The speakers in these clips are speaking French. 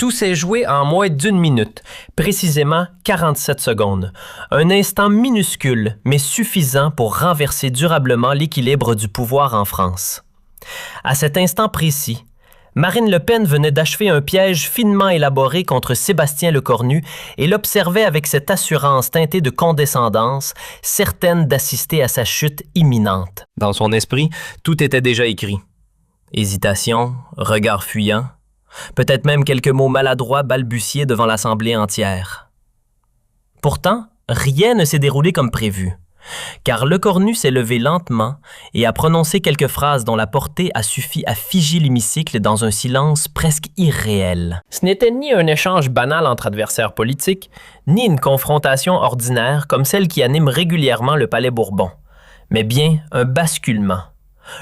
Tout s'est joué en moins d'une minute, précisément 47 secondes. Un instant minuscule, mais suffisant pour renverser durablement l'équilibre du pouvoir en France. À cet instant précis, Marine Le Pen venait d'achever un piège finement élaboré contre Sébastien Lecornu et l'observait avec cette assurance teintée de condescendance, certaine d'assister à sa chute imminente. Dans son esprit, tout était déjà écrit. Hésitation, regard fuyant, peut-être même quelques mots maladroits balbutiés devant l'assemblée entière. Pourtant, rien ne s'est déroulé comme prévu, car Lecornu s'est levé lentement et a prononcé quelques phrases dont la portée a suffi à figer l'hémicycle dans un silence presque irréel. Ce n'était ni un échange banal entre adversaires politiques, ni une confrontation ordinaire comme celle qui anime régulièrement le Palais Bourbon, mais bien un basculement.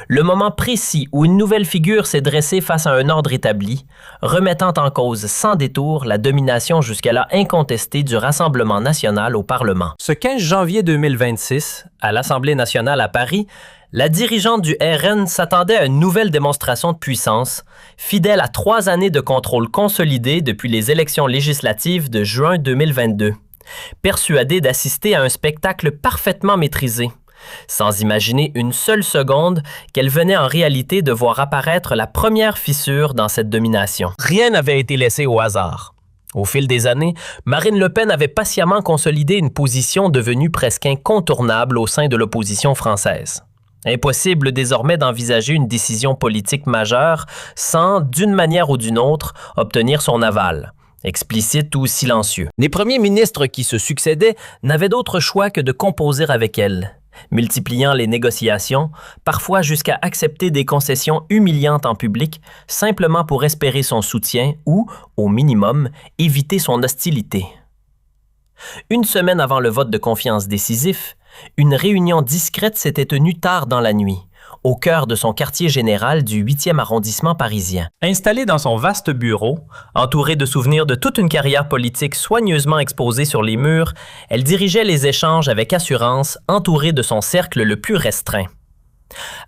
Le moment précis où une nouvelle figure s'est dressée face à un ordre établi, remettant en cause sans détour la domination jusqu'alors incontestée du Rassemblement national au Parlement. Ce 15 janvier 2026, à l'Assemblée nationale à Paris, la dirigeante du RN s'attendait à une nouvelle démonstration de puissance, fidèle à 3 années de contrôle consolidé depuis les élections législatives de juin 2022, persuadée d'assister à un spectacle parfaitement maîtrisé, sans imaginer une seule seconde qu'elle venait en réalité de voir apparaître la première fissure dans cette domination. Rien n'avait été laissé au hasard. Au fil des années, Marine Le Pen avait patiemment consolidé une position devenue presque incontournable au sein de l'opposition française. Impossible désormais d'envisager une décision politique majeure sans, d'une manière ou d'une autre, obtenir son aval, explicite ou silencieux. Les premiers ministres qui se succédaient n'avaient d'autre choix que de composer avec elle, multipliant les négociations, parfois jusqu'à accepter des concessions humiliantes en public, simplement pour espérer son soutien ou, au minimum, éviter son hostilité. Une semaine avant le vote de confiance décisif, une réunion discrète s'était tenue tard dans la nuit, au cœur de son quartier général du 8e arrondissement parisien. Installée dans son vaste bureau, entourée de souvenirs de toute une carrière politique soigneusement exposée sur les murs, elle dirigeait les échanges avec assurance, entourée de son cercle le plus restreint.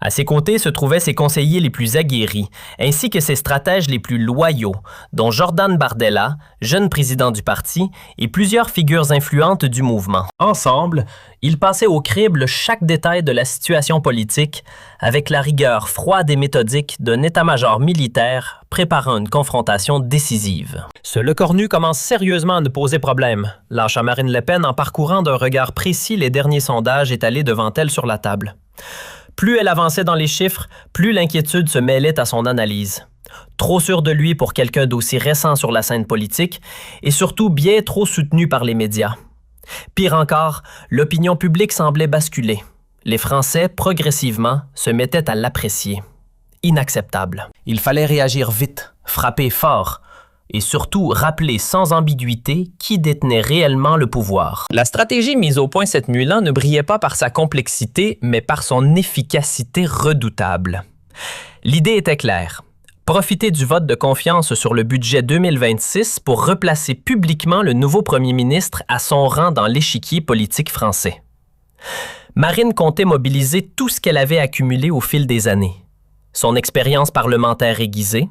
À ses côtés se trouvaient ses conseillers les plus aguerris, ainsi que ses stratèges les plus loyaux, dont Jordan Bardella, jeune président du parti, et plusieurs figures influentes du mouvement. Ensemble, ils passaient au crible chaque détail de la situation politique, avec la rigueur froide et méthodique d'un état-major militaire préparant une confrontation décisive. Ce Lecornu commence sérieusement à nous poser problème, lâcha Marine Le Pen en parcourant d'un regard précis les derniers sondages étalés devant elle sur la table. Plus elle avançait dans les chiffres, plus l'inquiétude se mêlait à son analyse. Trop sûr de lui pour quelqu'un d'aussi récent sur la scène politique et surtout bien trop soutenu par les médias. Pire encore, l'opinion publique semblait basculer. Les Français, progressivement, se mettaient à l'apprécier. Inacceptable. Il fallait réagir vite, frapper fort et surtout rappeler sans ambiguïté qui détenait réellement le pouvoir. La stratégie mise au point cette nuit-là ne brillait pas par sa complexité, mais par son efficacité redoutable. L'idée était claire. Profiter du vote de confiance sur le budget 2026 pour replacer publiquement le nouveau premier ministre à son rang dans l'échiquier politique français. Marine comptait mobiliser tout ce qu'elle avait accumulé au fil des années. Son expérience parlementaire aiguisée,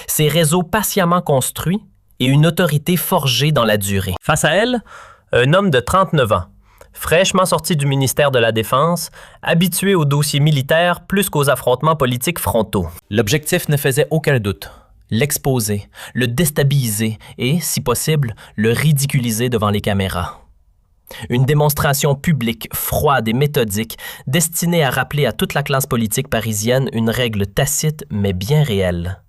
ses réseaux patiemment construits et une autorité forgée dans la durée. Face à elle, un homme de 39 ans, fraîchement sorti du ministère de la Défense, habitué aux dossiers militaires plus qu'aux affrontements politiques frontaux. L'objectif ne faisait aucun doute. L'exposer, le déstabiliser et, si possible, le ridiculiser devant les caméras. Une démonstration publique, froide et méthodique, destinée à rappeler à toute la classe politique parisienne une règle tacite mais bien réelle.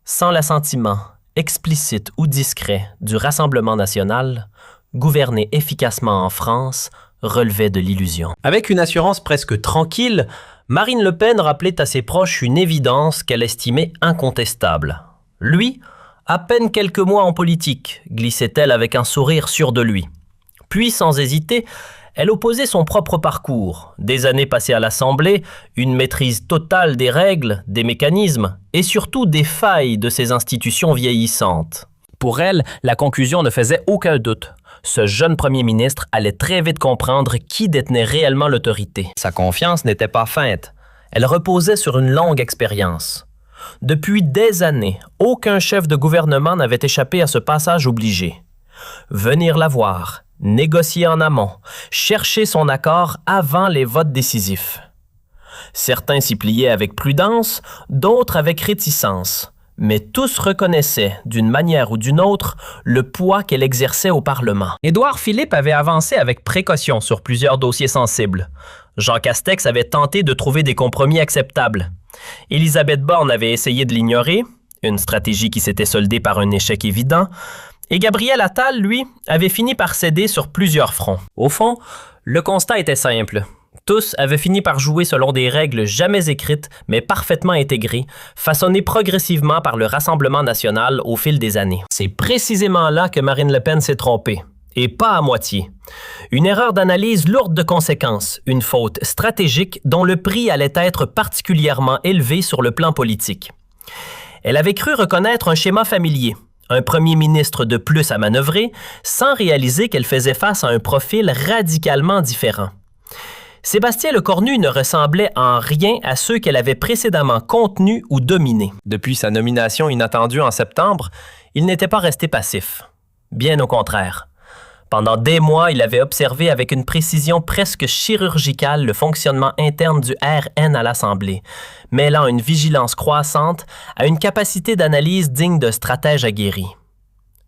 Sans l'assentiment, explicite ou discret, du Rassemblement national, gouverner efficacement en France relevait de l'illusion. Avec une assurance presque tranquille, Marine Le Pen rappelait à ses proches une évidence qu'elle estimait incontestable. Lui, à peine quelques mois en politique, glissait-elle avec un sourire sûr de lui. Puis, sans hésiter, elle opposait son propre parcours, des années passées à l'Assemblée, une maîtrise totale des règles, des mécanismes et surtout des failles de ces institutions vieillissantes. Pour elle, la conclusion ne faisait aucun doute. Ce jeune premier ministre allait très vite comprendre qui détenait réellement l'autorité. Sa confiance n'était pas feinte. Elle reposait sur une longue expérience. Depuis des années, aucun chef de gouvernement n'avait échappé à ce passage obligé. Venir la voir, négocier en amont, chercher son accord avant les votes décisifs. Certains s'y pliaient avec prudence, d'autres avec réticence, mais tous reconnaissaient, d'une manière ou d'une autre, le poids qu'elle exerçait au Parlement. Édouard Philippe avait avancé avec précaution sur plusieurs dossiers sensibles. Jean Castex avait tenté de trouver des compromis acceptables. Élisabeth Borne avait essayé de l'ignorer, une stratégie qui s'était soldée par un échec évident, et Gabriel Attal, lui, avait fini par céder sur plusieurs fronts. Au fond, le constat était simple. Tous avaient fini par jouer selon des règles jamais écrites, mais parfaitement intégrées, façonnées progressivement par le Rassemblement national au fil des années. C'est précisément là que Marine Le Pen s'est trompée. Et pas à moitié. Une erreur d'analyse lourde de conséquences, une faute stratégique dont le prix allait être particulièrement élevé sur le plan politique. Elle avait cru reconnaître un schéma familier, un premier ministre de plus à manœuvrer, sans réaliser qu'elle faisait face à un profil radicalement différent. Sébastien Lecornu ne ressemblait en rien à ceux qu'elle avait précédemment contenus ou dominés. Depuis sa nomination inattendue en septembre, il n'était pas resté passif. Bien au contraire. Pendant des mois, il avait observé avec une précision presque chirurgicale le fonctionnement interne du RN à l'Assemblée, mêlant une vigilance croissante à une capacité d'analyse digne de stratège aguerri.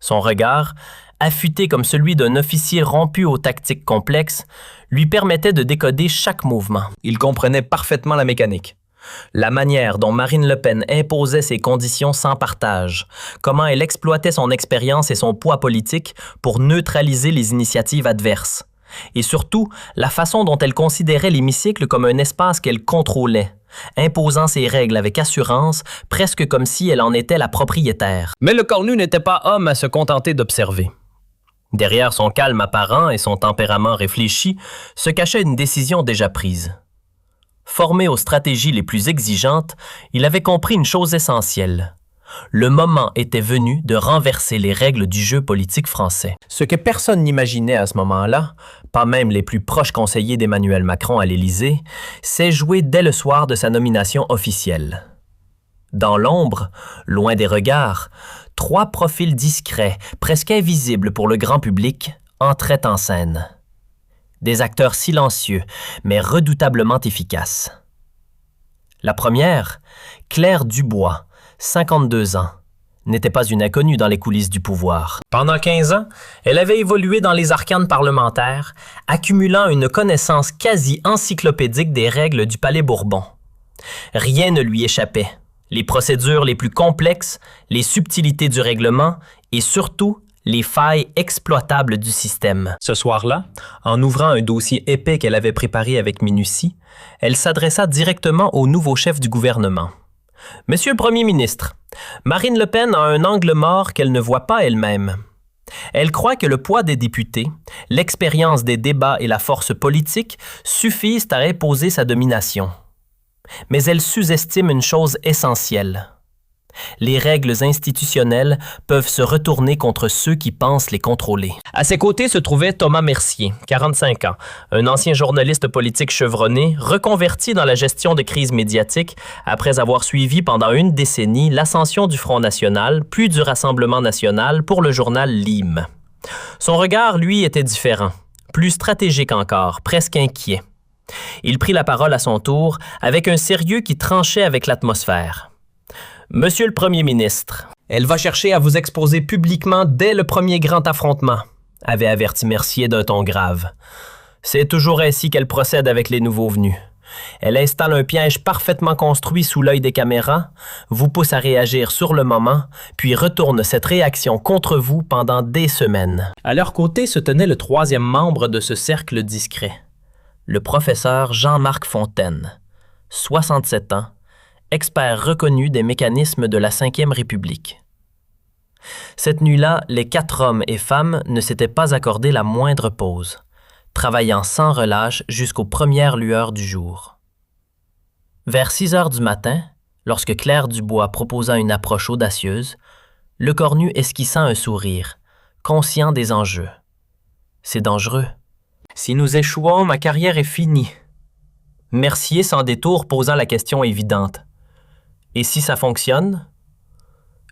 Son regard, affûté comme celui d'un officier rompu aux tactiques complexes, lui permettait de décoder chaque mouvement. Il comprenait parfaitement la mécanique. La manière dont Marine Le Pen imposait ses conditions sans partage, comment elle exploitait son expérience et son poids politique pour neutraliser les initiatives adverses, et surtout la façon dont elle considérait l'hémicycle comme un espace qu'elle contrôlait, imposant ses règles avec assurance, presque comme si elle en était la propriétaire. Mais Lecornu n'était pas homme à se contenter d'observer. Derrière son calme apparent et son tempérament réfléchi se cachait une décision déjà prise. Formé aux stratégies les plus exigeantes, il avait compris une chose essentielle. Le moment était venu de renverser les règles du jeu politique français. Ce que personne n'imaginait à ce moment-là, pas même les plus proches conseillers d'Emmanuel Macron à l'Élysée, s'est joué dès le soir de sa nomination officielle. Dans l'ombre, loin des regards, 3 profils discrets, presque invisibles pour le grand public, entraient en scène. Des acteurs silencieux, mais redoutablement efficaces. La première, Claire Dubois, 52 ans, n'était pas une inconnue dans les coulisses du pouvoir. Pendant 15 ans, elle avait évolué dans les arcanes parlementaires, accumulant une connaissance quasi encyclopédique des règles du Palais Bourbon. Rien ne lui échappait. Les procédures les plus complexes, les subtilités du règlement et surtout les failles exploitables du système. Ce soir-là, en ouvrant un dossier épais qu'elle avait préparé avec minutie, elle s'adressa directement au nouveau chef du gouvernement. « Monsieur le Premier ministre, Marine Le Pen a un angle mort qu'elle ne voit pas elle-même. Elle croit que le poids des députés, l'expérience des débats et la force politique suffisent à imposer sa domination. Mais elle sous-estime une chose essentielle. Les règles institutionnelles peuvent se retourner contre ceux qui pensent les contrôler. » À ses côtés se trouvait Thomas Mercier, 45 ans, un ancien journaliste politique chevronné, reconverti dans la gestion de crises médiatiques après avoir suivi pendant une décennie l'ascension du Front national, puis du Rassemblement national pour le journal L'Hymne. Son regard, lui, était différent, plus stratégique encore, presque inquiet. Il prit la parole à son tour avec un sérieux qui tranchait avec l'atmosphère. « Monsieur le Premier ministre, elle va chercher à vous exposer publiquement dès le premier grand affrontement, » avait averti Mercier d'un ton grave. « C'est toujours ainsi qu'elle procède avec les nouveaux venus. Elle installe un piège parfaitement construit sous l'œil des caméras, vous pousse à réagir sur le moment, puis retourne cette réaction contre vous pendant des semaines. » À leur côté se tenait le 3e membre de ce cercle discret. Le professeur Jean-Marc Fontaine, 67 ans, expert reconnu des mécanismes de la Ve République. Cette nuit-là, les 4 hommes et femmes ne s'étaient pas accordé la moindre pause, travaillant sans relâche jusqu'aux premières lueurs du jour. Vers 6 heures du matin, lorsque Claire Dubois proposa une approche audacieuse, Lecornu esquissa un sourire, conscient des enjeux. « C'est dangereux. Si nous échouons, ma carrière est finie. » Mercier sans détour posa la question évidente. Et si ça fonctionne?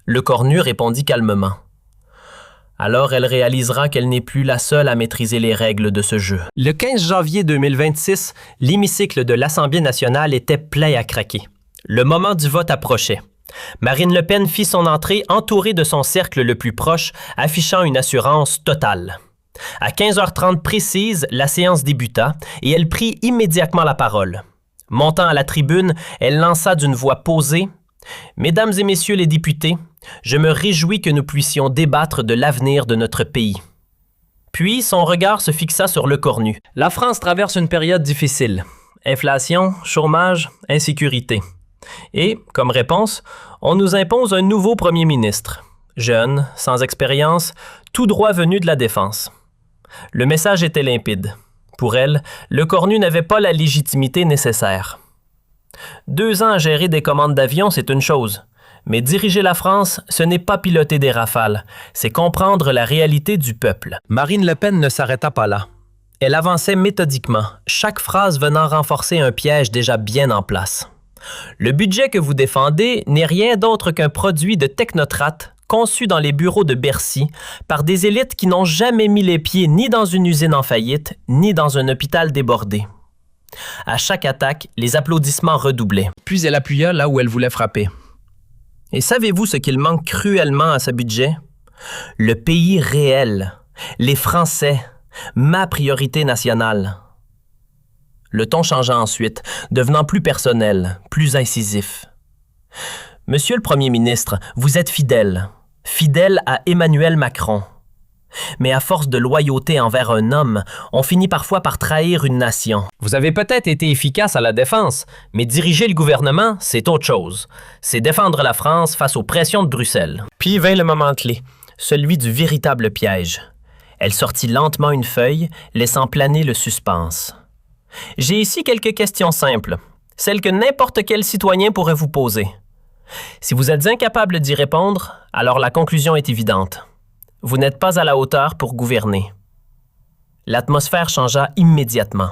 Le cornu répondit calmement. Alors elle réalisera qu'elle n'est plus la seule à maîtriser les règles de ce jeu. Le 15 janvier 2026, l'hémicycle de l'Assemblée nationale était plein à craquer. Le moment du vote approchait. Marine Le Pen fit son entrée entourée de son cercle le plus proche, affichant une assurance totale. À 15h30 précise, la séance débuta et elle prit immédiatement la parole. Montant à la tribune, elle lança d'une voix posée « Mesdames et messieurs les députés, je me réjouis que nous puissions débattre de l'avenir de notre pays. » Puis son regard se fixa sur le cornu. La France traverse une période difficile. Inflation, chômage, insécurité. Et, comme réponse, on nous impose un nouveau premier ministre. Jeune, sans expérience, tout droit venu de la défense. Le message était limpide. Pour elle, le cornu n'avait pas la légitimité nécessaire. 2 ans à gérer des commandes d'avion, c'est une chose. Mais diriger la France, ce n'est pas piloter des rafales, c'est comprendre la réalité du peuple. Marine Le Pen ne s'arrêta pas là. Elle avançait méthodiquement, chaque phrase venant renforcer un piège déjà bien en place. Le budget que vous défendez n'est rien d'autre qu'un produit de technocrates conçu dans les bureaux de Bercy par des élites qui n'ont jamais mis les pieds ni dans une usine en faillite, ni dans un hôpital débordé. À chaque attaque, les applaudissements redoublaient. Puis elle appuya là où elle voulait frapper. Et savez-vous ce qu'il manque cruellement à ce budget? Le pays réel, les Français, ma priorité nationale. Le ton changea ensuite, devenant plus personnel, plus incisif. Monsieur le Premier ministre, vous êtes fidèle à Emmanuel Macron. Mais à force de loyauté envers un homme, on finit parfois par trahir une nation. Vous avez peut-être été efficace à la défense, mais diriger le gouvernement, c'est autre chose. C'est défendre la France face aux pressions de Bruxelles. Puis vint le moment clé, celui du véritable piège. Elle sortit lentement une feuille, laissant planer le suspense. J'ai ici quelques questions simples, celles que n'importe quel citoyen pourrait vous poser. Si vous êtes incapable d'y répondre, alors la conclusion est évidente. Vous n'êtes pas à la hauteur pour gouverner. L'atmosphère changea immédiatement.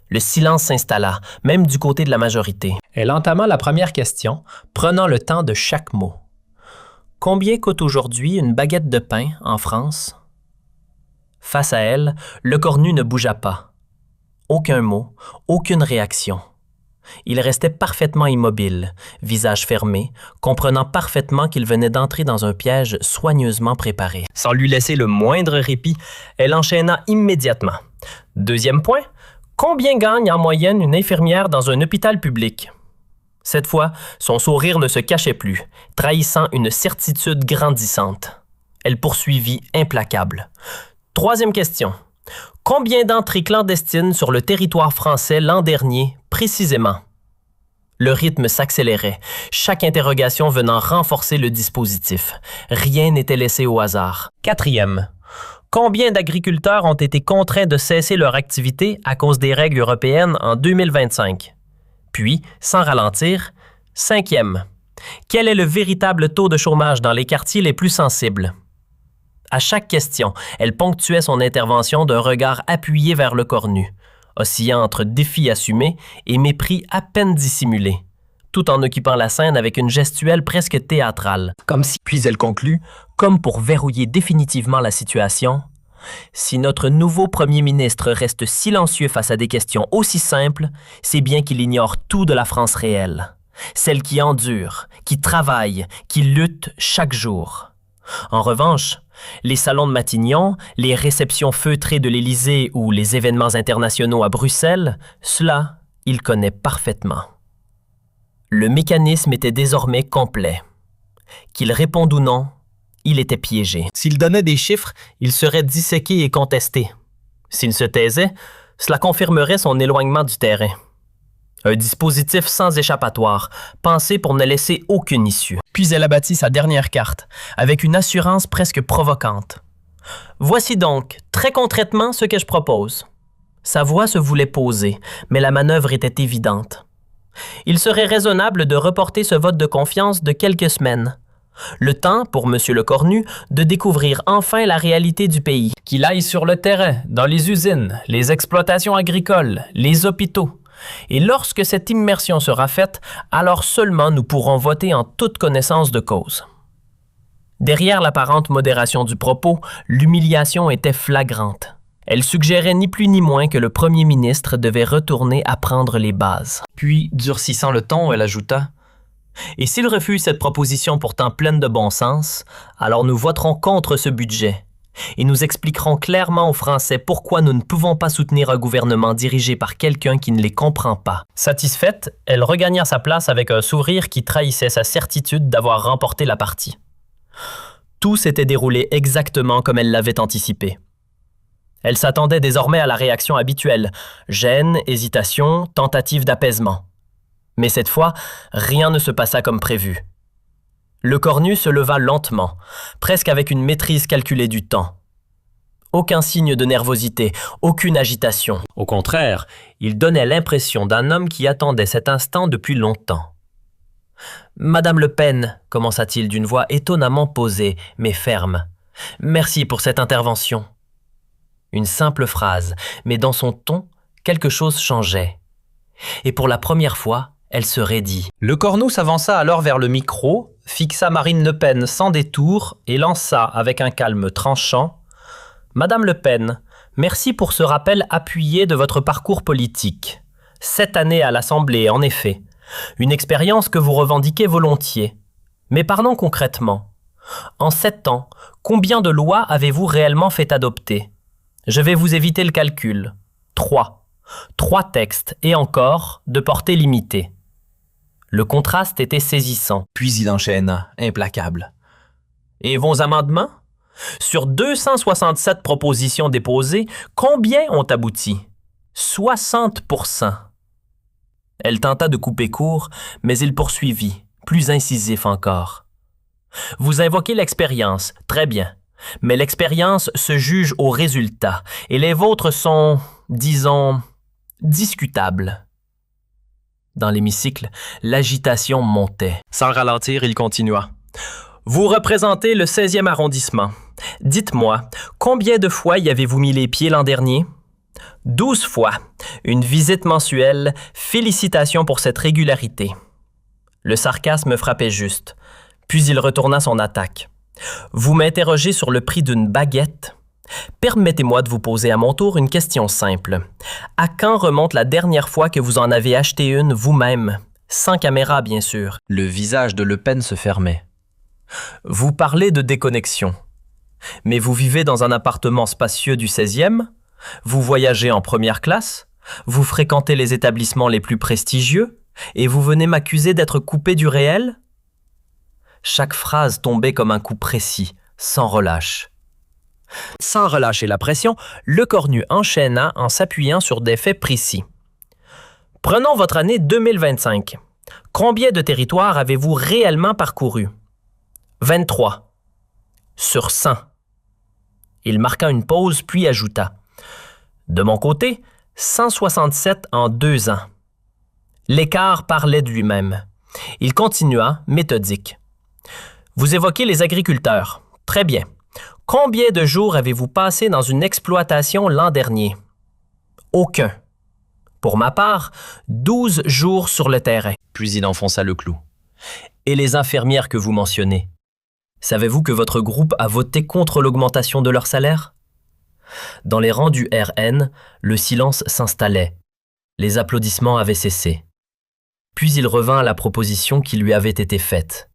Le silence s'installa, même du côté de la majorité. Elle entama la première question, prenant le temps de chaque mot. Combien coûte aujourd'hui une baguette de pain en France? Face à elle, le cornu ne bougea pas. Aucun mot, aucune réaction. Il restait parfaitement immobile, visage fermé, comprenant parfaitement qu'il venait d'entrer dans un piège soigneusement préparé. Sans lui laisser le moindre répit, elle enchaîna immédiatement. Deuxième point, combien gagne en moyenne une infirmière dans un hôpital public? Cette fois, son sourire ne se cachait plus, trahissant une certitude grandissante. Elle poursuivit implacable. Troisième question. Combien d'entrées clandestines sur le territoire français l'an dernier, précisément? Le rythme s'accélérait, chaque interrogation venant renforcer le dispositif. Rien n'était laissé au hasard. Quatrième. Combien d'agriculteurs ont été contraints de cesser leur activité à cause des règles européennes en 2025? Puis, sans ralentir, cinquième. Quel est le véritable taux de chômage dans les quartiers les plus sensibles? À chaque question, elle ponctuait son intervention d'un regard appuyé vers le cornu, oscillant entre défi assumé et mépris à peine dissimulé, tout en occupant la scène avec une gestuelle presque théâtrale. Puis elle conclut, comme pour verrouiller définitivement la situation, « Si notre nouveau premier ministre reste silencieux face à des questions aussi simples, c'est bien qu'il ignore tout de la France réelle, celle qui endure, qui travaille, qui lutte chaque jour. » En revanche, les salons de Matignon, les réceptions feutrées de l'Élysée ou les événements internationaux à Bruxelles, cela, il connaît parfaitement. Le mécanisme était désormais complet. Qu'il réponde ou non, il était piégé. S'il donnait des chiffres, il serait disséqué et contesté. S'il se taisait, cela confirmerait son éloignement du terrain. Un dispositif sans échappatoire, pensé pour ne laisser aucune issue. Puis elle abattit sa dernière carte, avec une assurance presque provocante. Voici donc, très concrètement, ce que je propose. Sa voix se voulait posée, mais la manœuvre était évidente. Il serait raisonnable de reporter ce vote de confiance de quelques semaines. Le temps, pour M. Lecornu, de découvrir enfin la réalité du pays. Qu'il aille sur le terrain, dans les usines, les exploitations agricoles, les hôpitaux, Et lorsque cette immersion sera faite, alors seulement nous pourrons voter en toute connaissance de cause. Derrière l'apparente modération du propos, l'humiliation était flagrante. Elle suggérait ni plus ni moins que le premier ministre devait retourner apprendre les bases. Puis, durcissant le ton, elle ajouta « Et s'il refuse cette proposition pourtant pleine de bon sens, alors nous voterons contre ce budget. Et nous expliquerons clairement aux Français pourquoi nous ne pouvons pas soutenir un gouvernement dirigé par quelqu'un qui ne les comprend pas. » Satisfaite, elle regagna sa place avec un sourire qui trahissait sa certitude d'avoir remporté la partie. Tout s'était déroulé exactement comme elle l'avait anticipé. Elle s'attendait désormais à la réaction habituelle, gêne, hésitation, tentative d'apaisement. Mais cette fois, rien ne se passa comme prévu. Le cornu se leva lentement, presque avec une maîtrise calculée du temps. Aucun signe de nervosité, aucune agitation. Au contraire, il donnait l'impression d'un homme qui attendait cet instant depuis longtemps. « Madame Le Pen, commença-t-il d'une voix étonnamment posée, mais ferme. Merci pour cette intervention. » Une simple phrase, mais dans son ton, quelque chose changeait. Et pour la première fois, elle se raidit. Le corneau s'avança alors vers le micro, fixa Marine Le Pen sans détour et lança avec un calme tranchant « Madame Le Pen, merci pour ce rappel appuyé de votre parcours politique. 7 années à l'Assemblée, en effet. Une expérience que vous revendiquez volontiers. Mais parlons concrètement. En 7 ans, combien de lois avez-vous réellement fait adopter ? Je vais vous éviter le calcul. 3. 3 textes, et encore, de portée limitée. » Le contraste était saisissant. Puis il enchaîna, implacable. « Et vos amendements? Sur 267 propositions déposées, combien ont abouti? 60%. » Elle tenta de couper court, mais il poursuivit, plus incisif encore. « Vous invoquez l'expérience, très bien. Mais l'expérience se juge au résultat, et les vôtres sont, disons, discutables. » Dans l'hémicycle, l'agitation montait. Sans ralentir, il continua. « Vous représentez le 16e arrondissement. Dites-moi, combien de fois y avez-vous mis les pieds l'an dernier? » 12 fois. Une visite mensuelle. Félicitations pour cette régularité. Le sarcasme frappait juste. Puis il retourna son attaque. Vous m'interrogez sur le prix d'une baguette? Permettez-moi de vous poser à mon tour une question simple. À quand remonte la dernière fois que vous en avez acheté une vous-même? Sans caméra, bien sûr. Le visage de Le Pen se fermait. Vous parlez de déconnexion. Mais vous vivez dans un appartement spacieux du 16e? Vous voyagez en première classe? Vous fréquentez les établissements les plus prestigieux? Et vous venez m'accuser d'être coupé du réel? Chaque phrase tombait comme un coup précis, sans relâche. Sans relâcher la pression, le cornu enchaîna en s'appuyant sur des faits précis. Prenons votre année 2025. Combien de territoires avez-vous réellement parcouru? 23. Sur 100. Il marqua une pause puis ajouta. De mon côté, 167 en 2 ans. L'écart parlait de lui-même. Il continua, méthodique. Vous évoquez les agriculteurs. Très bien. Combien de jours avez-vous passé dans une exploitation l'an dernier? Aucun. Pour ma part, 12 jours sur le terrain. Puis il enfonça le clou. Et les infirmières que vous mentionnez? Savez-vous que votre groupe a voté contre l'augmentation de leur salaire? Dans les rangs du RN, le silence s'installait. Les applaudissements avaient cessé. Puis il revint à la proposition qui lui avait été faite.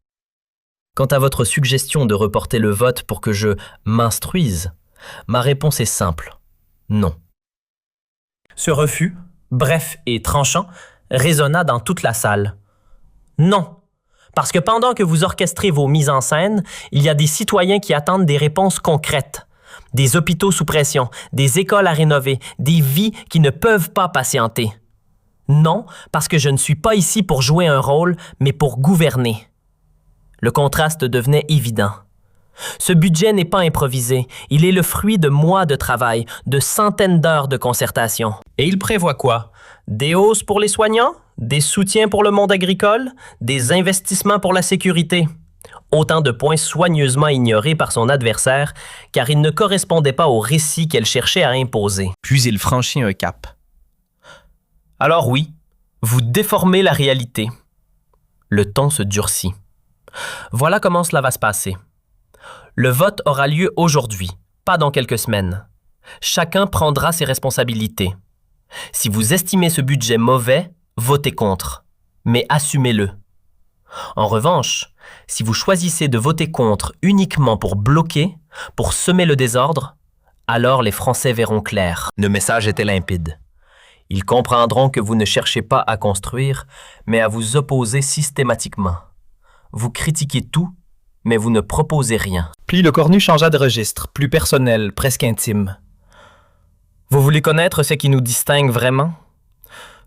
Quant à votre suggestion de reporter le vote pour que je m'instruise, ma réponse est simple. Non. Ce refus, bref et tranchant, résonna dans toute la salle. Non, parce que pendant que vous orchestrez vos mises en scène, il y a des citoyens qui attendent des réponses concrètes. Des hôpitaux sous pression, des écoles à rénover, des vies qui ne peuvent pas patienter. Non, parce que je ne suis pas ici pour jouer un rôle, mais pour gouverner. Le contraste devenait évident. Ce budget n'est pas improvisé, il est le fruit de mois de travail, de centaines d'heures de concertation. Et il prévoit quoi? Des hausses pour les soignants? Des soutiens pour le monde agricole? Des investissements pour la sécurité? Autant de points soigneusement ignorés par son adversaire, car ils ne correspondaient pas au récit qu'elle cherchait à imposer. Puis il franchit un cap. Alors oui, Vous déformez la réalité. Le ton se durcit. Voilà comment cela va se passer. Le vote aura lieu aujourd'hui, pas dans quelques semaines. Chacun prendra ses responsabilités. Si vous estimez ce budget mauvais, votez contre, mais assumez-le. En revanche, si vous choisissez de voter contre uniquement pour bloquer, pour semer le désordre, alors les Français verront clair. Le message était limpide. Ils comprendront que vous ne cherchez pas à construire, mais à vous opposer systématiquement. Vous critiquez tout, mais vous ne proposez rien. Puis le Cornu changea de registre, plus personnel, presque intime. Vous voulez connaître ce qui nous distingue vraiment?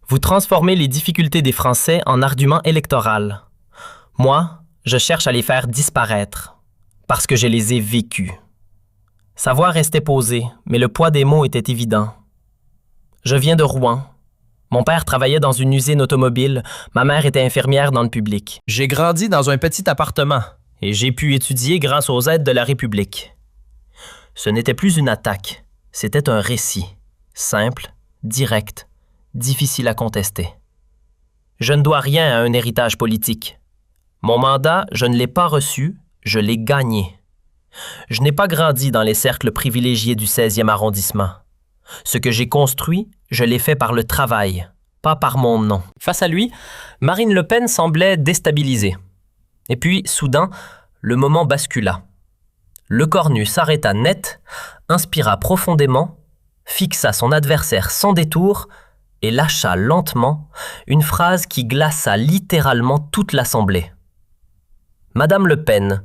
Vous transformez les difficultés des Français en arguments électoraux. Moi, je cherche à les faire disparaître, parce que je les ai vécus. Sa voix restait posée, mais le poids des mots était évident. Je viens de Rouen. Mon père travaillait dans une usine automobile, ma mère était infirmière dans le public. J'ai grandi dans un petit appartement et j'ai pu étudier grâce aux aides de la République. Ce n'était plus une attaque, c'était un récit, simple, direct, difficile à contester. Je ne dois rien à un héritage politique. Mon mandat, je ne l'ai pas reçu, je l'ai gagné. Je n'ai pas grandi dans les cercles privilégiés du 16e arrondissement. Ce que j'ai construit, je l'ai fait par le travail, pas par mon nom. Face à lui, Marine Le Pen semblait déstabilisée. Et puis, soudain, le moment bascula. Le Cornu s'arrêta net, inspira profondément, fixa son adversaire sans détour et lâcha lentement une phrase qui glaça littéralement toute l'Assemblée. « Madame Le Pen,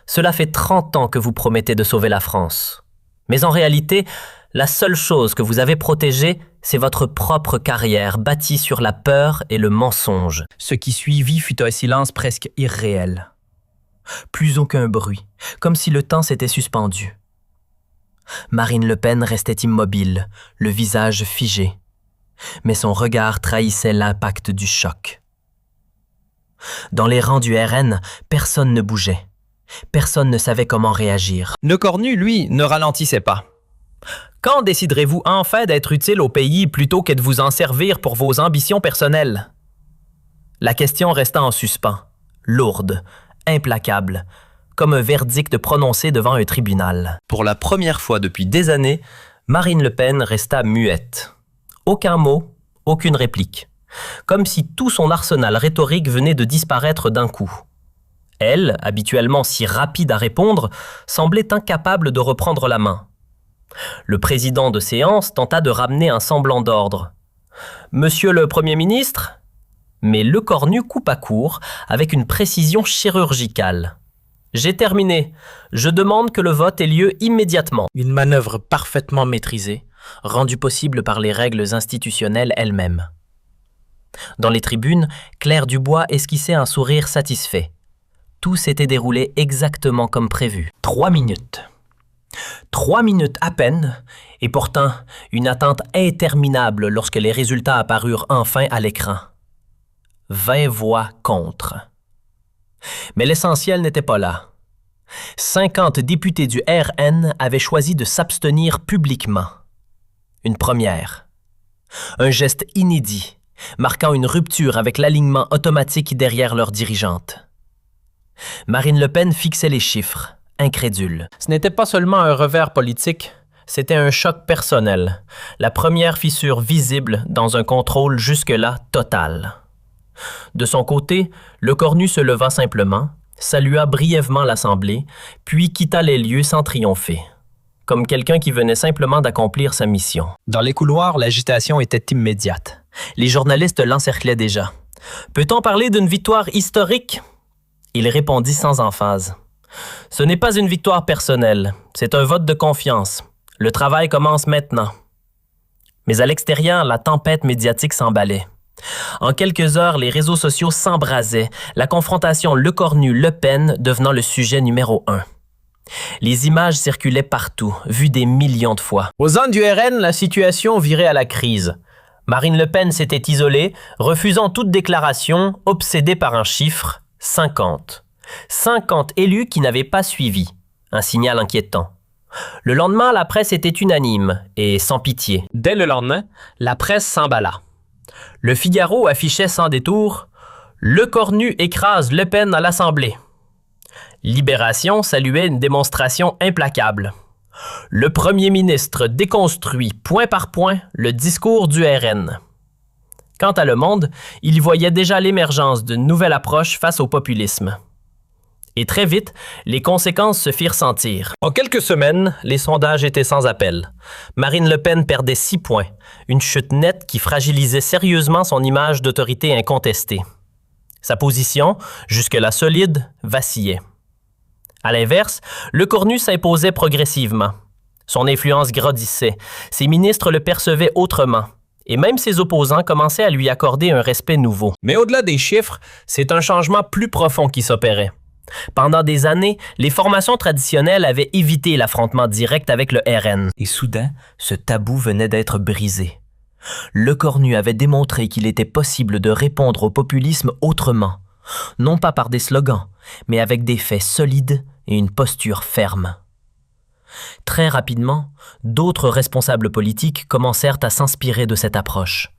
cela fait 30 ans que vous promettez de sauver la France. Mais en réalité, la seule chose que vous avez protégée, c'est votre propre carrière bâtie sur la peur et le mensonge. » Ce qui suivit fut un silence presque irréel. Plus aucun bruit, comme si le temps s'était suspendu. Marine Le Pen restait immobile, le visage figé, mais son regard trahissait l'impact du choc. Dans les rangs du RN, personne ne bougeait. Personne ne savait comment réagir. Le Cornu, lui, ne ralentissait pas. Quand déciderez-vous enfin d'être utile au pays plutôt que de vous en servir pour vos ambitions personnelles? La question resta en suspens, lourde, implacable, comme un verdict prononcé devant un tribunal. Pour la première fois depuis des années, Marine Le Pen resta muette. Aucun mot, aucune réplique. Comme si tout son arsenal rhétorique venait de disparaître d'un coup. Elle, habituellement si rapide à répondre, semblait incapable de reprendre la main. Le président de séance tenta de ramener un semblant d'ordre. « Monsieur le Premier ministre ?» Mais Le Cornu coupa court avec une précision chirurgicale. « J'ai terminé. Je demande que le vote ait lieu immédiatement. » Une manœuvre parfaitement maîtrisée, rendue possible par les règles institutionnelles elles-mêmes. Dans les tribunes, Claire Dubois esquissait un sourire satisfait. Tout s'était déroulé exactement comme prévu. 3 minutes. 3 minutes à peine, et pourtant une attente interminable lorsque les résultats apparurent enfin à l'écran. 20 voix contre. Mais l'essentiel n'était pas là. 50 députés du RN avaient choisi de s'abstenir publiquement. Une première. Un geste inédit, marquant une rupture avec l'alignement automatique derrière leur dirigeante. Marine Le Pen fixait les chiffres, incrédule. Ce n'était pas seulement un revers politique, c'était un choc personnel, la première fissure visible dans un contrôle jusque-là total. De son côté, Le Cornu se leva simplement, salua brièvement l'Assemblée, puis quitta les lieux sans triompher, comme quelqu'un qui venait simplement d'accomplir sa mission. Dans les couloirs, l'agitation était immédiate. Les journalistes l'encerclaient déjà. « Peut-on parler d'une victoire historique ?» Il répondit sans emphase. « Ce n'est pas une victoire personnelle, c'est un vote de confiance. Le travail commence maintenant. » Mais à l'extérieur, la tempête médiatique s'emballait. En quelques heures, les réseaux sociaux s'embrasaient, la confrontation Le Cornu-Le Pen devenant le sujet numéro 1. Les images circulaient partout, vues des millions de fois. Aux zones du RN, la situation virait à la crise. Marine Le Pen s'était isolée, refusant toute déclaration, obsédée par un chiffre, 50. 50 élus qui n'avaient pas suivi. Un signal inquiétant. Le lendemain, la presse était unanime et sans pitié. Dès le lendemain, la presse s'emballa. Le Figaro affichait sans détour « Le Cornu écrase Le Pen à l'Assemblée ». Libération saluait une démonstration implacable. Le premier ministre déconstruit point par point le discours du RN. Quant à Le Monde, il y voyait déjà l'émergence d'une nouvelle approche face au populisme. Et très vite, les conséquences se firent sentir. En quelques semaines, les sondages étaient sans appel. Marine Le Pen perdait 6 points, une chute nette qui fragilisait sérieusement son image d'autorité incontestée. Sa position, jusque-là solide, vacillait. À l'inverse, Le Cornu s'imposait progressivement. Son influence grandissait, ses ministres le percevaient autrement, et même ses opposants commençaient à lui accorder un respect nouveau. Mais au-delà des chiffres, c'est un changement plus profond qui s'opérait. Pendant des années, les formations traditionnelles avaient évité l'affrontement direct avec le RN. Et soudain, ce tabou venait d'être brisé. Le Cornu avait démontré qu'il était possible de répondre au populisme autrement, non pas par des slogans, mais avec des faits solides et une posture ferme. Très rapidement, d'autres responsables politiques commencèrent à s'inspirer de cette approche.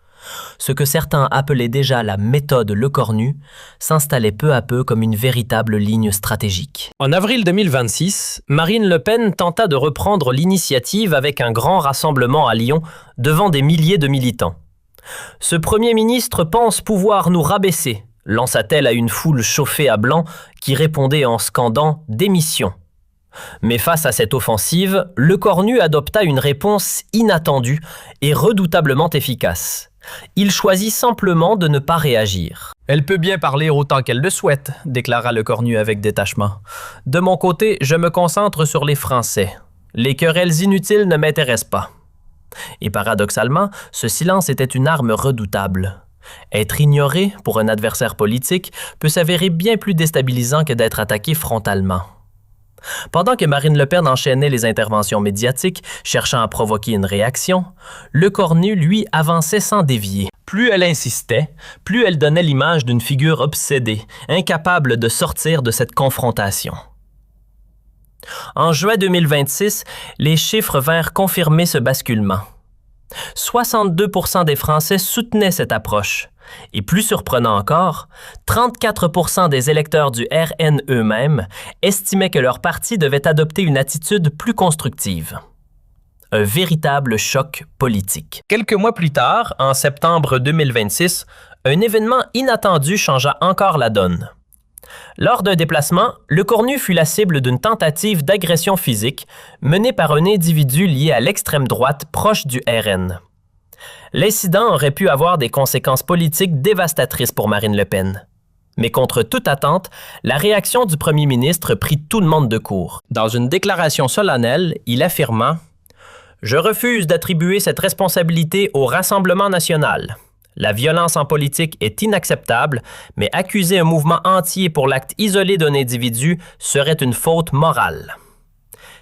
Ce que certains appelaient déjà la méthode Le Cornu s'installait peu à peu comme une véritable ligne stratégique. En avril 2026, Marine Le Pen tenta de reprendre l'initiative avec un grand rassemblement à Lyon devant des milliers de militants. « Ce Premier ministre pense pouvoir nous rabaisser », lança-t-elle à une foule chauffée à blanc qui répondait en scandant « démission ». Mais face à cette offensive, Le Cornu adopta une réponse inattendue et redoutablement efficace. Il choisit simplement de ne pas réagir. « Elle peut bien parler autant qu'elle le souhaite », déclara Le Cornu avec détachement. « De mon côté, je me concentre sur les Français. Les querelles inutiles ne m'intéressent pas. » Et paradoxalement, ce silence était une arme redoutable. Être ignoré pour un adversaire politique peut s'avérer bien plus déstabilisant que d'être attaqué frontalement. Pendant que Marine Le Pen enchaînait les interventions médiatiques, cherchant à provoquer une réaction, Le Cornu, lui, avançait sans dévier. Plus elle insistait, plus elle donnait l'image d'une figure obsédée, incapable de sortir de cette confrontation. En juin 2026, les chiffres vinrent confirmer ce basculement. 62% des Français soutenaient cette approche. Et plus surprenant encore, 34% des électeurs du RN eux-mêmes estimaient que leur parti devait adopter une attitude plus constructive. Un véritable choc politique. Quelques mois plus tard, en septembre 2026, un événement inattendu changea encore la donne. Lors d'un déplacement, Le Cornu fut la cible d'une tentative d'agression physique menée par un individu lié à l'extrême droite proche du RN. L'incident aurait pu avoir des conséquences politiques dévastatrices pour Marine Le Pen. Mais contre toute attente, la réaction du premier ministre prit tout le monde de court. Dans une déclaration solennelle, il affirma « Je refuse d'attribuer cette responsabilité au Rassemblement national. La violence en politique est inacceptable, mais accuser un mouvement entier pour l'acte isolé d'un individu serait une faute morale. »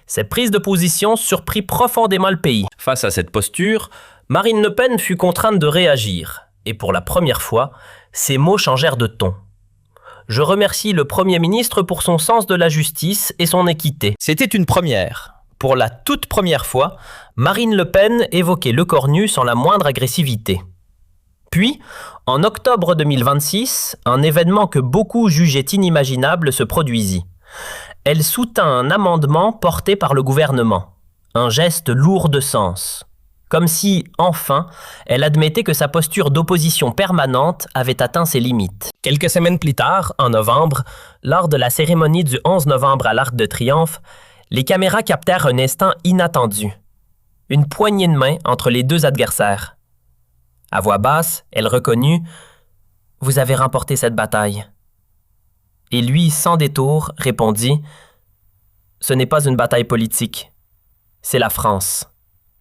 Cette prise de position surprit profondément le pays. Face à cette posture, Marine Le Pen fut contrainte de réagir, et pour la première fois, ses mots changèrent de ton. « Je remercie le Premier ministre pour son sens de la justice et son équité. » C'était une première. Pour la toute première fois, Marine Le Pen évoquait Le Cornu sans la moindre agressivité. Puis, en octobre 2026, un événement que beaucoup jugeaient inimaginable se produisit. Elle soutint un amendement porté par le gouvernement, un geste lourd de sens. Comme si, enfin, elle admettait que sa posture d'opposition permanente avait atteint ses limites. Quelques semaines plus tard, en novembre, lors de la cérémonie du 11 novembre à l'Arc de Triomphe, les caméras captèrent un instant inattendu. Une poignée de main entre les deux adversaires. À voix basse, elle reconnut « Vous avez remporté cette bataille. » Et lui, sans détour, répondit « Ce n'est pas une bataille politique, c'est la France. »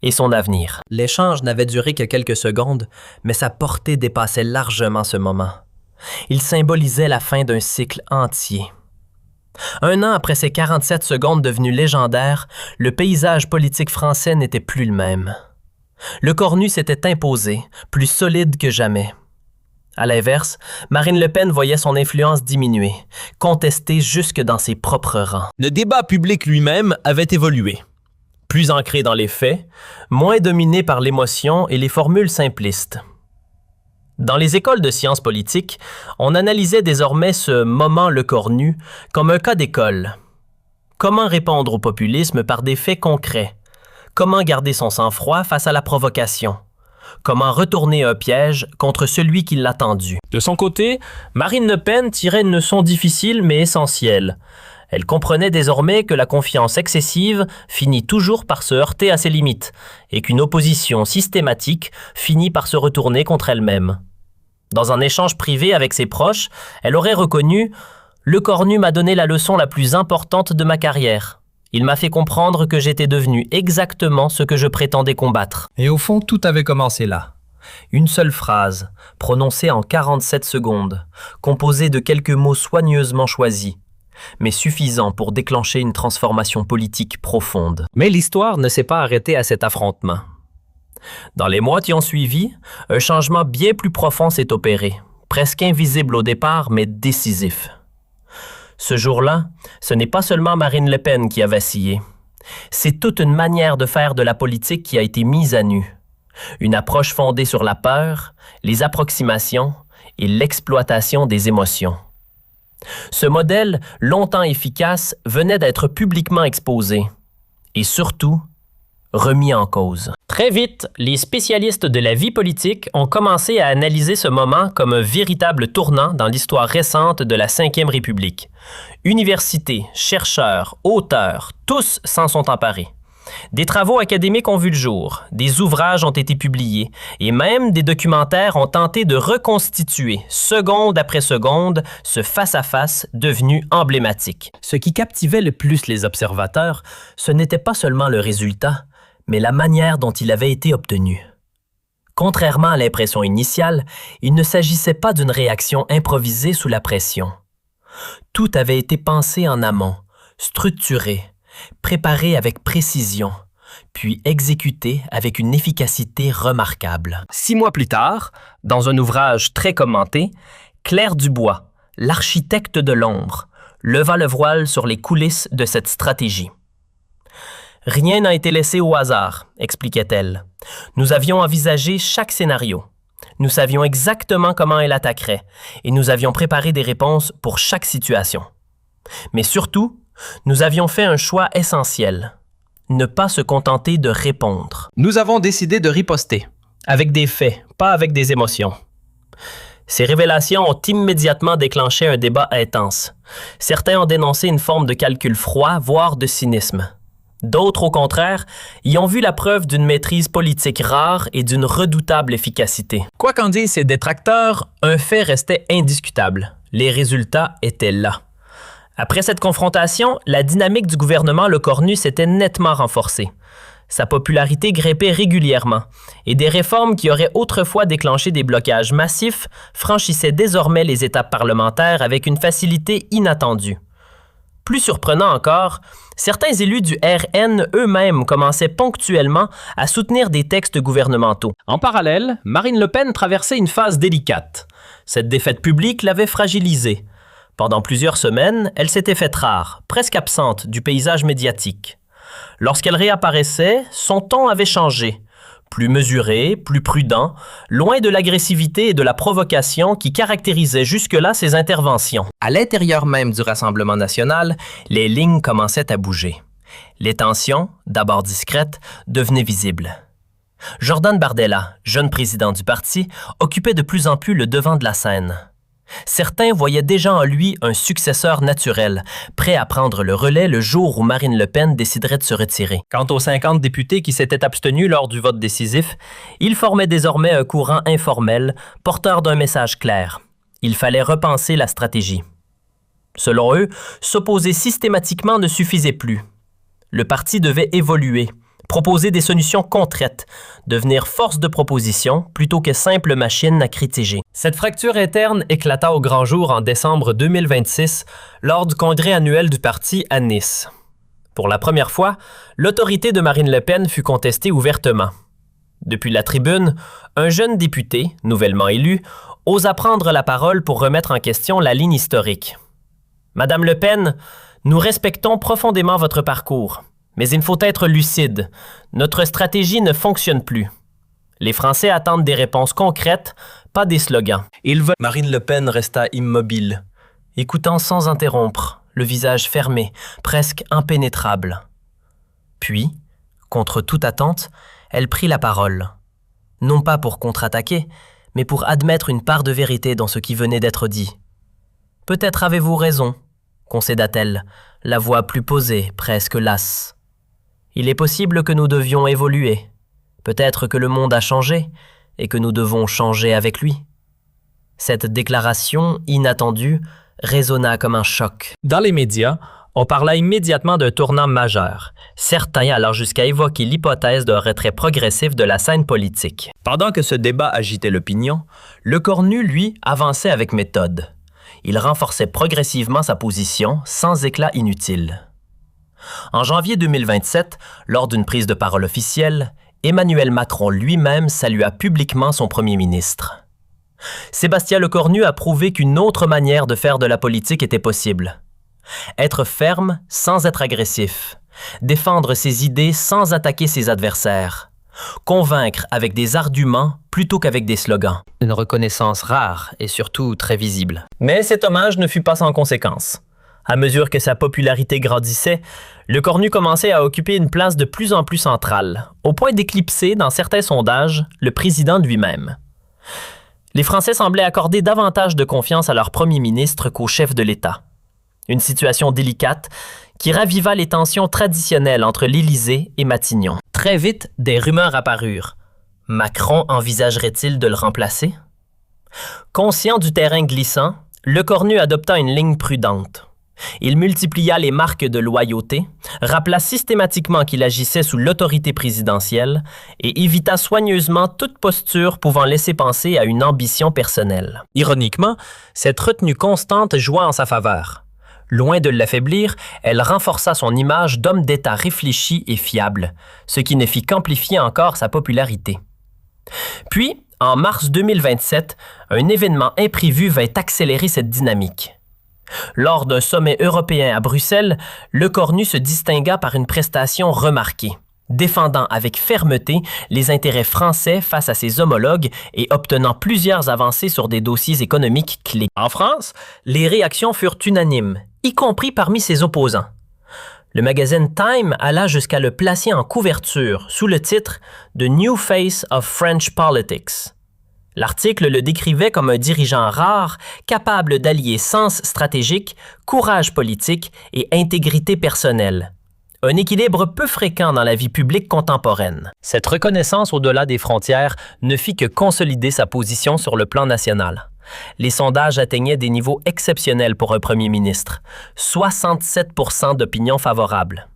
Et son avenir. L'échange n'avait duré que quelques secondes, mais sa portée dépassait largement ce moment. Il symbolisait la fin d'un cycle entier. Un an après ces 47 secondes devenues légendaires, le paysage politique français n'était plus le même. Le Cornu s'était imposé, plus solide que jamais. À l'inverse, Marine Le Pen voyait son influence diminuer, contestée jusque dans ses propres rangs. Le débat public lui-même avait évolué. Plus ancré dans les faits, moins dominé par l'émotion et les formules simplistes. Dans les écoles de sciences politiques, on analysait désormais ce moment Lecornu comme un cas d'école. Comment répondre au populisme par des faits concrets? Comment garder son sang-froid face à la provocation? Comment retourner un piège contre celui qui l'a tendu? De son côté, Marine Le Pen tirait une leçon difficile mais essentielle. Elle comprenait désormais que la confiance excessive finit toujours par se heurter à ses limites et qu'une opposition systématique finit par se retourner contre elle-même. Dans un échange privé avec ses proches, elle aurait reconnu « Lecornu m'a donné la leçon la plus importante de ma carrière. Il m'a fait comprendre que j'étais devenu exactement ce que je prétendais combattre. » Et au fond, tout avait commencé là. Une seule phrase, prononcée en 47 secondes, composée de quelques mots soigneusement choisis, mais suffisant pour déclencher une transformation politique profonde. Mais l'histoire ne s'est pas arrêtée à cet affrontement. Dans les mois qui ont suivi, un changement bien plus profond s'est opéré, presque invisible au départ, mais décisif. Ce jour-là, ce n'est pas seulement Marine Le Pen qui a vacillé. C'est toute une manière de faire de la politique qui a été mise à nu. Une approche fondée sur la peur, les approximations et l'exploitation des émotions. Ce modèle, longtemps efficace, venait d'être publiquement exposé et surtout remis en cause. Très vite, les spécialistes de la vie politique ont commencé à analyser ce moment comme un véritable tournant dans l'histoire récente de la Ve République. Universités, chercheurs, auteurs, tous s'en sont emparés. Des travaux académiques ont vu le jour, des ouvrages ont été publiés et même des documentaires ont tenté de reconstituer, seconde après seconde, ce face-à-face devenu emblématique. Ce qui captivait le plus les observateurs, ce n'était pas seulement le résultat, mais la manière dont il avait été obtenu. Contrairement à l'impression initiale, il ne s'agissait pas d'une réaction improvisée sous la pression. Tout avait été pensé en amont, structuré, préparé avec précision, puis exécuté avec une efficacité remarquable. 6 mois plus tard, dans un ouvrage très commenté, Claire Dubois, l'architecte de l'ombre, leva le voile sur les coulisses de cette stratégie. « Rien n'a été laissé au hasard », expliquait-elle. « Nous avions envisagé chaque scénario. Nous savions exactement comment elle attaquerait et nous avions préparé des réponses pour chaque situation. Mais surtout, nous avions fait un choix essentiel. Ne pas se contenter de répondre. Nous avons décidé de riposter. Avec des faits, pas avec des émotions. » Ces révélations ont immédiatement déclenché un débat intense. Certains ont dénoncé une forme de calcul froid, voire de cynisme. D'autres, au contraire, y ont vu la preuve d'une maîtrise politique rare et d'une redoutable efficacité. Quoi qu'en disent ses détracteurs, un fait restait indiscutable. Les résultats étaient là. Après cette confrontation, la dynamique du gouvernement Lecornu s'était nettement renforcée. Sa popularité grimpait régulièrement et des réformes qui auraient autrefois déclenché des blocages massifs franchissaient désormais les étapes parlementaires avec une facilité inattendue. Plus surprenant encore, certains élus du RN eux-mêmes commençaient ponctuellement à soutenir des textes gouvernementaux. En parallèle, Marine Le Pen traversait une phase délicate. Cette défaite publique l'avait fragilisée. Pendant plusieurs semaines, elle s'était faite rare, presque absente du paysage médiatique. Lorsqu'elle réapparaissait, son ton avait changé. Plus mesuré, plus prudent, loin de l'agressivité et de la provocation qui caractérisaient jusque-là ses interventions. À l'intérieur même du Rassemblement national, les lignes commençaient à bouger. Les tensions, d'abord discrètes, devenaient visibles. Jordan Bardella, jeune président du parti, occupait de plus en plus le devant de la scène. Certains voyaient déjà en lui un successeur naturel, prêt à prendre le relais le jour où Marine Le Pen déciderait de se retirer. Quant aux 50 députés qui s'étaient abstenus lors du vote décisif, ils formaient désormais un courant informel, porteur d'un message clair. Il fallait repenser la stratégie. Selon eux, s'opposer systématiquement ne suffisait plus. Le parti devait évoluer, proposer des solutions concrètes, devenir force de proposition plutôt que simple machine à critiquer. Cette fracture interne éclata au grand jour en décembre 2026 lors du congrès annuel du parti à Nice. Pour la première fois, l'autorité de Marine Le Pen fut contestée ouvertement. Depuis la tribune, un jeune député, nouvellement élu, osa prendre la parole pour remettre en question la ligne historique. « Madame Le Pen, nous respectons profondément votre parcours. Mais il faut être lucide. Notre stratégie ne fonctionne plus. Les Français attendent des réponses concrètes, pas des slogans. Marine Le Pen resta immobile, écoutant sans interrompre, le visage fermé, presque impénétrable. Puis, contre toute attente, elle prit la parole. Non pas pour contre-attaquer, mais pour admettre une part de vérité dans ce qui venait d'être dit. « Peut-être avez-vous raison », concéda-t-elle, la voix plus posée, presque lasse. « Il est possible que nous devions évoluer. Peut-être que le monde a changé et que nous devons changer avec lui. » Cette déclaration inattendue résonna comme un choc. Dans les médias, on parla immédiatement d'un tournant majeur, certains allant jusqu'à évoquer l'hypothèse d'un retrait progressif de la scène politique. Pendant que ce débat agitait l'opinion, Lecornu, lui, avançait avec méthode. Il renforçait progressivement sa position sans éclat inutile. En janvier 2027, lors d'une prise de parole officielle, Emmanuel Macron lui-même salua publiquement son premier ministre. Sébastien Lecornu a prouvé qu'une autre manière de faire de la politique était possible. Être ferme sans être agressif, défendre ses idées sans attaquer ses adversaires, convaincre avec des arguments plutôt qu'avec des slogans. Une reconnaissance rare et surtout très visible. Mais cet hommage ne fut pas sans conséquences. À mesure que sa popularité grandissait, Lecornu commençait à occuper une place de plus en plus centrale, au point d'éclipser, dans certains sondages, le président lui-même. Les Français semblaient accorder davantage de confiance à leur premier ministre qu'au chef de l'État. Une situation délicate qui raviva les tensions traditionnelles entre l'Élysée et Matignon. Très vite, des rumeurs apparurent. Macron envisagerait-il de le remplacer? Conscient du terrain glissant, Lecornu adopta une ligne prudente. Il multiplia les marques de loyauté, rappela systématiquement qu'il agissait sous l'autorité présidentielle et évita soigneusement toute posture pouvant laisser penser à une ambition personnelle. Ironiquement, cette retenue constante joua en sa faveur. Loin de l'affaiblir, elle renforça son image d'homme d'État réfléchi et fiable, ce qui ne fit qu'amplifier encore sa popularité. Puis, en mars 2027, un événement imprévu vint accélérer cette dynamique. Lors d'un sommet européen à Bruxelles, Lecornu se distingua par une prestation remarquée, défendant avec fermeté les intérêts français face à ses homologues et obtenant plusieurs avancées sur des dossiers économiques clés. En France, les réactions furent unanimes, y compris parmi ses opposants. Le magazine Time alla jusqu'à le placer en couverture sous le titre « The New Face of French Politics ». L'article le décrivait comme un dirigeant rare, capable d'allier sens stratégique, courage politique et intégrité personnelle. Un équilibre peu fréquent dans la vie publique contemporaine. Cette reconnaissance au-delà des frontières ne fit que consolider sa position sur le plan national. Les sondages atteignaient des niveaux exceptionnels pour un premier ministre, 67% d'opinion favorable.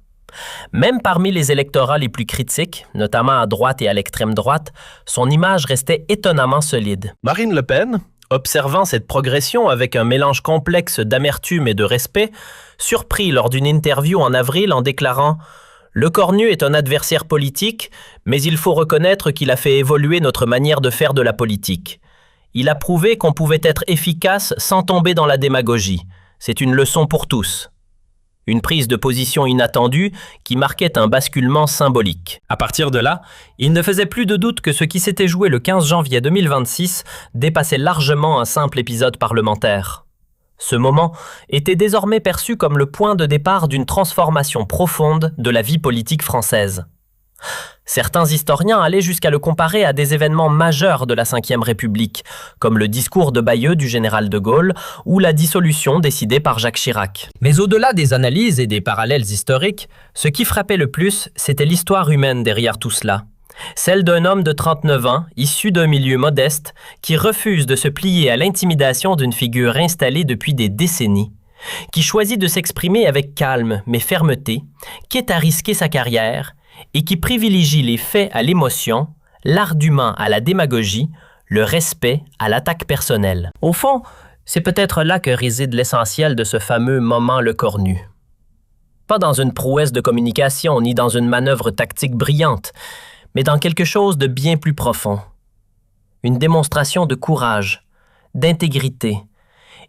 Même parmi les électorats les plus critiques, notamment à droite et à l'extrême droite, son image restait étonnamment solide. Marine Le Pen, observant cette progression avec un mélange complexe d'amertume et de respect, surprit lors d'une interview en avril en déclarant « Lecornu est un adversaire politique, mais il faut reconnaître qu'il a fait évoluer notre manière de faire de la politique. Il a prouvé qu'on pouvait être efficace sans tomber dans la démagogie. C'est une leçon pour tous. » Une prise de position inattendue qui marquait un basculement symbolique. À partir de là, il ne faisait plus de doute que ce qui s'était joué le 15 janvier 2026 dépassait largement un simple épisode parlementaire. Ce moment était désormais perçu comme le point de départ d'une transformation profonde de la vie politique française. Certains historiens allaient jusqu'à le comparer à des événements majeurs de la Ve République, comme le discours de Bayeux du général de Gaulle ou la dissolution décidée par Jacques Chirac. Mais au-delà des analyses et des parallèles historiques, ce qui frappait le plus, c'était l'histoire humaine derrière tout cela. Celle d'un homme de 39 ans, issu d'un milieu modeste, qui refuse de se plier à l'intimidation d'une figure installée depuis des décennies, qui choisit de s'exprimer avec calme mais fermeté, quitte à risquer sa carrière, et qui privilégie les faits à l'émotion, l'argument à la démagogie, le respect à l'attaque personnelle. Au fond, c'est peut-être là que réside l'essentiel de ce fameux moment Lecornu. Pas dans une prouesse de communication ni dans une manœuvre tactique brillante, mais dans quelque chose de bien plus profond. Une démonstration de courage, d'intégrité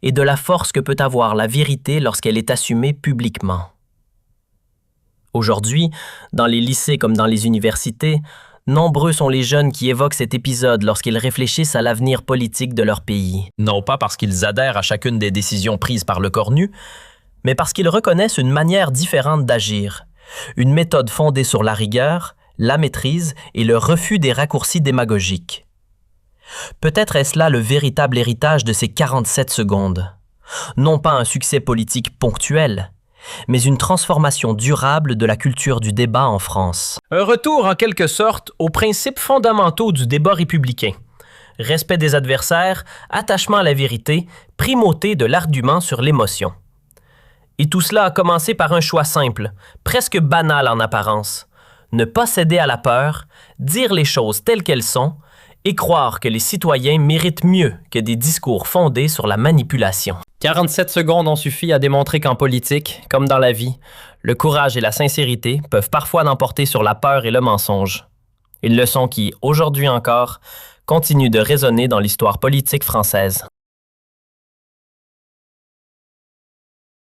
et de la force que peut avoir la vérité lorsqu'elle est assumée publiquement. Aujourd'hui, dans les lycées comme dans les universités, nombreux sont les jeunes qui évoquent cet épisode lorsqu'ils réfléchissent à l'avenir politique de leur pays. Non pas parce qu'ils adhèrent à chacune des décisions prises par le corps nu, mais parce qu'ils reconnaissent une manière différente d'agir, une méthode fondée sur la rigueur, la maîtrise et le refus des raccourcis démagogiques. Peut-être est-ce là le véritable héritage de ces 47 secondes. Non pas un succès politique ponctuel, mais une transformation durable de la culture du débat en France. un retour en quelque sorte aux principes fondamentaux du débat républicain. Respect des adversaires, attachement à la vérité, primauté de l'argument sur l'émotion. Et tout cela a commencé par un choix simple, presque banal en apparence. Ne pas céder à la peur, dire les choses telles qu'elles sont, et croire que les citoyens méritent mieux que des discours fondés sur la manipulation. 47 secondes ont suffi à démontrer qu'en politique, comme dans la vie, le courage et la sincérité peuvent parfois l'emporter sur la peur et le mensonge. Une leçon qui, aujourd'hui encore, continue de résonner dans l'histoire politique française.